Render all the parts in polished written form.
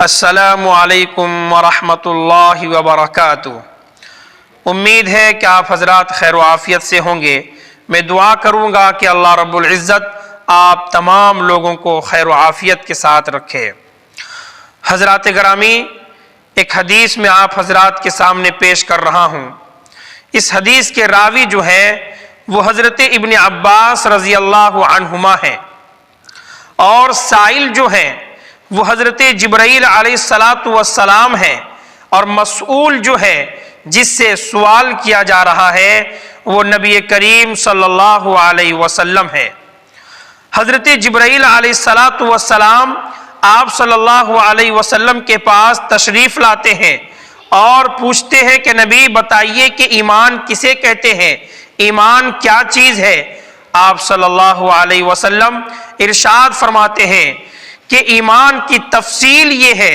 السلام علیکم ورحمۃ اللہ وبرکاتہ۔ امید ہے کہ آپ حضرات خیر و عافیت سے ہوں گے۔ میں دعا کروں گا کہ اللہ رب العزت آپ تمام لوگوں کو خیر و عافیت کے ساتھ رکھے۔ حضرات گرامی، ایک حدیث میں آپ حضرات کے سامنے پیش کر رہا ہوں۔ اس حدیث کے راوی جو ہے وہ حضرت ابن عباس رضی اللہ عنہما ہیں، اور سائل جو ہیں وہ حضرت جبرائیل علیہ السلام ہیں، اور مسئول جو ہے جس سے سوال کیا جا رہا ہے وہ نبی کریم صلی اللہ علیہ وسلم ہے۔ حضرت جبرائیل علیہ السلام آپ صلی اللہ علیہ وسلم کے پاس تشریف لاتے ہیں اور پوچھتے ہیں کہ نبی بتائیے کہ ایمان کسے کہتے ہیں، ایمان کیا چیز ہے؟ آپ صلی اللہ علیہ وسلم ارشاد فرماتے ہیں کہ ایمان کی تفصیل یہ ہے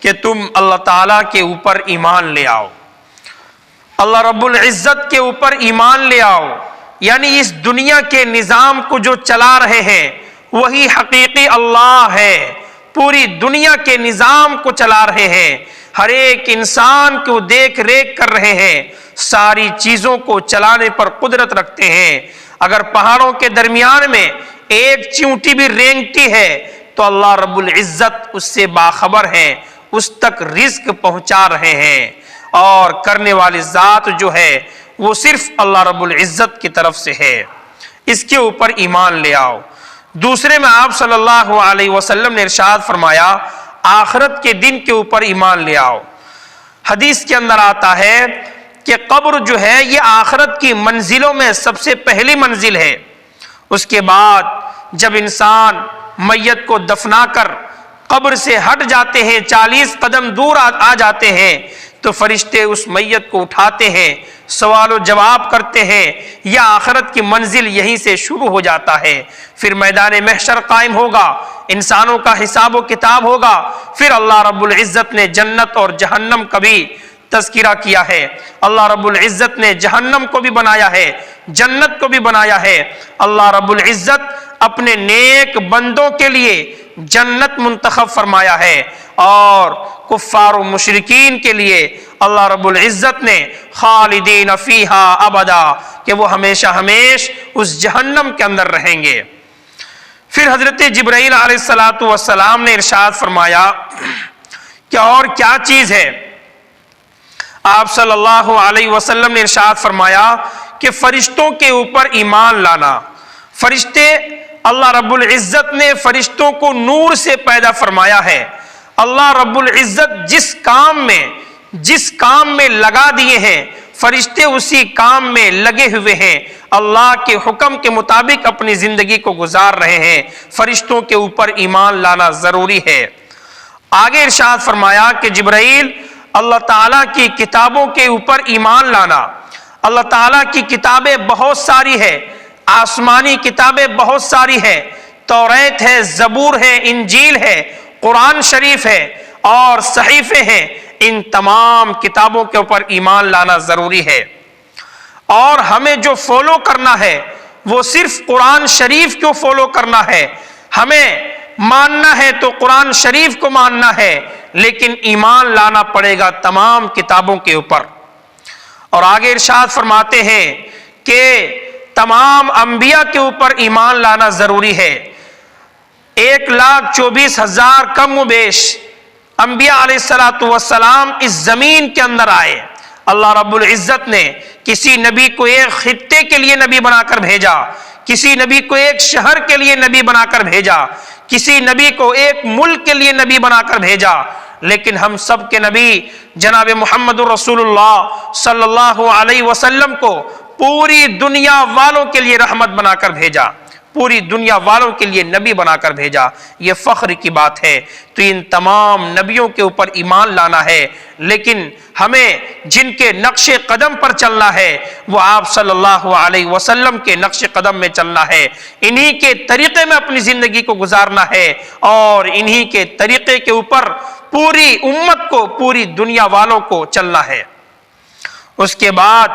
کہ تم اللہ تعالیٰ کے اوپر ایمان لے آؤ، اللہ رب العزت کے اوپر ایمان لے آؤ، یعنی اس دنیا کے نظام کو جو چلا رہے ہیں وہی حقیقی اللہ ہے، پوری دنیا کے نظام کو چلا رہے ہیں، ہر ایک انسان کو دیکھ ریکھ کر رہے ہیں، ساری چیزوں کو چلانے پر قدرت رکھتے ہیں۔ اگر پہاڑوں کے درمیان میں ایک چیونٹی بھی رینگتی ہے تو اللہ رب العزت اس سے باخبر ہیں، اس تک رزق پہنچا رہے ہیں، اور کرنے والی ذات جو ہے وہ صرف اللہ رب العزت کی طرف سے ہے، اس کے اوپر ایمان لے آؤ۔ دوسرے میں آپ صلی اللہ علیہ وسلم نے ارشاد فرمایا آخرت کے دن کے اوپر ایمان لے آؤ۔ حدیث کے اندر آتا ہے کہ قبر جو ہے یہ آخرت کی منزلوں میں سب سے پہلی منزل ہے۔ اس کے بعد جب انسان میت کو دفنا کر قبر سے ہٹ جاتے ہیں، 40 قدم دور آ جاتے ہیں، تو فرشتے اس میت کو اٹھاتے ہیں، سوال و جواب کرتے ہیں، یا آخرت کی منزل یہیں سے شروع ہو جاتا ہے۔ پھر میدان محشر قائم ہوگا، انسانوں کا حساب و کتاب ہوگا، پھر اللہ رب العزت نے جنت اور جہنم کا بھی تذکرہ کیا ہے، اللہ رب العزت نے جہنم کو بھی بنایا ہے، جنت کو بھی بنایا ہے۔ اللہ رب العزت اپنے نیک بندوں کے لیے جنت منتخب فرمایا ہے، اور کفار و مشرکین کے لیے اللہ رب العزت نے خالدین فیہا ابدا، کہ وہ ہمیشہ ہمیش اس جہنم کے اندر رہیں گے۔ پھر حضرت جبرائیل علیہ السلام نے ارشاد فرمایا کہ اور کیا چیز ہے؟ آپ صلی اللہ علیہ وسلم نے ارشاد فرمایا کہ فرشتوں کے اوپر ایمان لانا۔ فرشتے، اللہ رب العزت نے فرشتوں کو نور سے پیدا فرمایا ہے۔ اللہ رب العزت جس کام میں لگا دیے ہیں فرشتے اسی کام میں لگے ہوئے ہیں، اللہ کے حکم کے مطابق اپنی زندگی کو گزار رہے ہیں۔ فرشتوں کے اوپر ایمان لانا ضروری ہے۔ آگے ارشاد فرمایا کہ جبرائیل، اللہ تعالیٰ کی کتابوں کے اوپر ایمان لانا۔ اللہ تعالیٰ کی کتابیں بہت ساری ہے، آسمانی کتابیں بہت ساری ہے، توریت ہے، زبور ہے، انجیل ہے، قرآن شریف ہے اور صحیفے ہیں۔ ان تمام کتابوں کے اوپر ایمان لانا ضروری ہے، اور ہمیں جو فالو کرنا ہے وہ صرف قرآن شریف کو فالو کرنا ہے۔ ہمیں ماننا ہے تو قرآن شریف کو ماننا ہے، لیکن ایمان لانا پڑے گا تمام کتابوں کے اوپر۔ اور آگے ارشاد فرماتے ہیں کہ تمام انبیاء کے اوپر ایمان لانا ضروری ہے۔ 1,24,000 کم و بیش انبیاء علیہ السلام اس زمین کے اندر آئے۔ اللہ رب العزت نے کسی نبی کو ایک خطے کے لیے نبی بنا کر بھیجا، کسی نبی کو ایک شہر کے لیے نبی بنا کر بھیجا، کسی نبی کو ایک ملک کے لیے نبی بنا کر بھیجا، لیکن ہم سب کے نبی جناب محمد رسول اللہ صلی اللہ علیہ وسلم کو پوری دنیا والوں کے لیے رحمت بنا کر بھیجا، پوری دنیا والوں کے لیے نبی بنا کر بھیجا۔ یہ فخر کی بات ہے۔ تو ان تمام نبیوں کے اوپر ایمان لانا ہے، لیکن ہمیں جن کے نقش قدم پر چلنا ہے وہ آپ صلی اللہ علیہ وسلم کے نقش قدم میں چلنا ہے، انہی کے طریقے میں اپنی زندگی کو گزارنا ہے، اور انہی کے طریقے کے اوپر پوری امت کو، پوری دنیا والوں کو چلنا ہے۔ اس کے بعد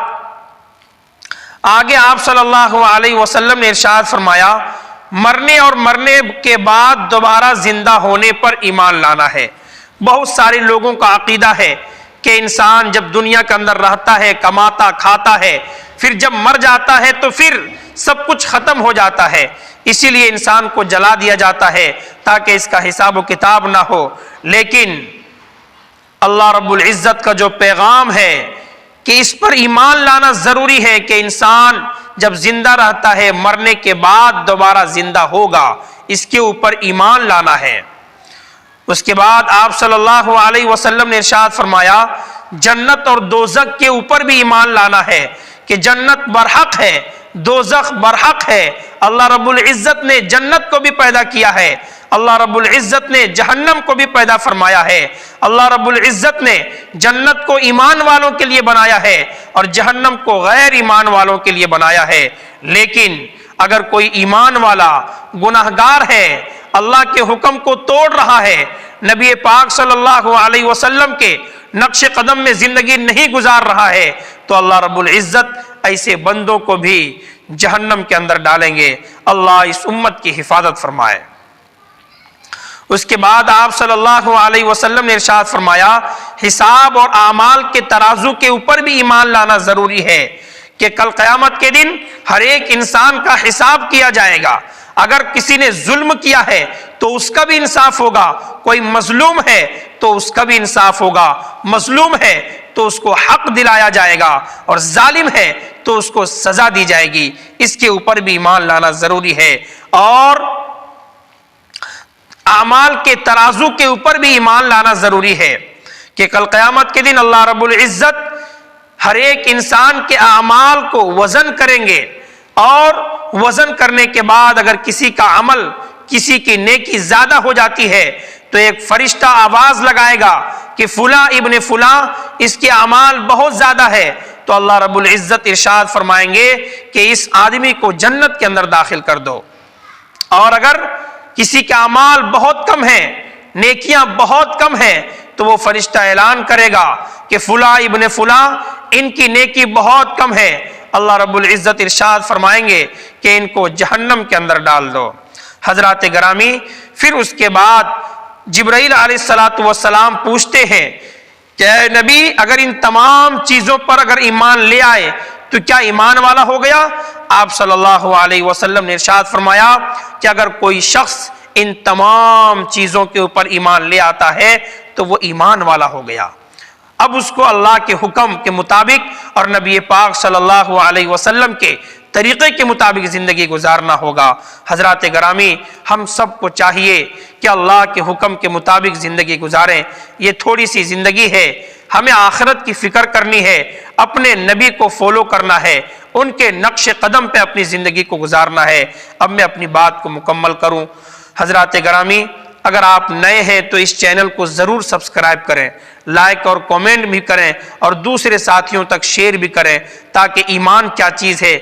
آگے آپ صلی اللہ علیہ وسلم نے ارشاد فرمایا مرنے اور مرنے کے بعد دوبارہ زندہ ہونے پر ایمان لانا ہے۔ بہت سارے لوگوں کا عقیدہ ہے کہ انسان جب دنیا کے اندر رہتا ہے، کماتا کھاتا ہے، پھر جب مر جاتا ہے تو پھر سب کچھ ختم ہو جاتا ہے، اسی لیے انسان کو جلا دیا جاتا ہے تاکہ اس کا حساب و کتاب نہ ہو۔ لیکن اللہ رب العزت کا جو پیغام ہے کہ اس پر ایمان لانا ضروری ہے کہ انسان جب زندہ رہتا ہے مرنے کے بعد دوبارہ زندہ ہوگا، اس کے اوپر ایمان لانا ہے۔ اس کے بعد آپ صلی اللہ علیہ وسلم نے ارشاد فرمایا جنت اور دوزخ کے اوپر بھی ایمان لانا ہے کہ جنت برحق ہے، دوزخ برحق ہے۔ اللہ رب العزت نے جنت کو بھی پیدا کیا ہے، اللہ رب العزت نے جہنم کو بھی پیدا فرمایا ہے، اللہ رب العزت نے جنت کو ایمان والوں کے لیے بنایا ہے اور جہنم کو غیر ایمان والوں کے لیے بنایا ہے۔ لیکن اگر کوئی ایمان والا گناہگار ہے، اللہ کے حکم کو توڑ رہا ہے، نبی پاک صلی اللہ علیہ وسلم کے نقش قدم میں زندگی نہیں گزار رہا ہے، تو اللہ رب العزت ایسے بندوں کو بھی جہنم کے اندر ڈالیں گے۔ اللہ اس امت کی حفاظت فرمائے۔ اس کے بعد آپ صلی اللہ علیہ وسلم نے ارشاد فرمایا حساب اور اعمال کے ترازو کے اوپر بھی ایمان لانا ضروری ہے کہ کل قیامت کے دن ہر ایک انسان کا حساب کیا جائے گا۔ اگر کسی نے ظلم کیا ہے تو اس کا بھی انصاف ہوگا، کوئی مظلوم ہے تو اس کا بھی انصاف ہوگا، مظلوم ہے تو اس کو حق دلایا جائے گا اور ظالم ہے تو اس کو سزا دی جائے گی۔ اس کے اوپر بھی ایمان لانا ضروری ہے۔ اور اعمال کے ترازو کے اوپر بھی ایمان لانا ضروری ہے کہ کل قیامت کے دن اللہ رب العزت ہر ایک انسان کے اعمال کو وزن کریں گے، اور وزن کرنے کے بعد اگر کسی کا عمل، کسی کی نیکی زیادہ ہو جاتی ہے تو ایک فرشتہ آواز لگائے گا کہ فلاں ابن فلاں اس کے اعمال بہت زیادہ ہے، تو اللہ رب العزت ارشاد فرمائیں گے کہ اس آدمی کو جنت کے اندر داخل کر دو۔ اور اگر کسی کے اعمال بہت کم ہیں، نیکیاں بہت کم ہیں، تو وہ فرشتہ اعلان کرے گا کہ فلاں ابن فلاں ان کی نیکی بہت کم ہے، اللہ رب العزت ارشاد فرمائیں گے کہ ان کو جہنم کے اندر ڈال دو۔ حضرات گرامی، پھر اس کے بعد جبرائیل علیہ السلام پوچھتے ہیں کہ اے نبی اگر ان تمام چیزوں پر اگر ایمان لے آئے تو کیا ایمان والا ہو گیا؟ آپ صلی اللہ علیہ وسلم نے ارشاد فرمایا کہ اگر کوئی شخص ان تمام چیزوں کے اوپر ایمان لے آتا ہے تو وہ ایمان والا ہو گیا۔ اب اس کو اللہ کے حکم کے مطابق اور نبی پاک صلی اللہ علیہ وسلم کے طریقے کے مطابق زندگی گزارنا ہوگا۔ حضرات گرامی، ہم سب کو چاہیے کہ اللہ کے حکم کے مطابق زندگی گزاریں۔ یہ تھوڑی سی زندگی ہے، ہمیں آخرت کی فکر کرنی ہے، اپنے نبی کو فالو کرنا ہے، ان کے نقش قدم پہ اپنی زندگی کو گزارنا ہے۔ اب میں اپنی بات کو مکمل کروں۔ حضرات گرامی، اگر آپ نئے ہیں تو اس چینل کو ضرور سبسکرائب کریں، لائک اور کومنٹ بھی کریں اور دوسرے ساتھیوں تک شیئر بھی کریں تاکہ ایمان کیا چیز ہے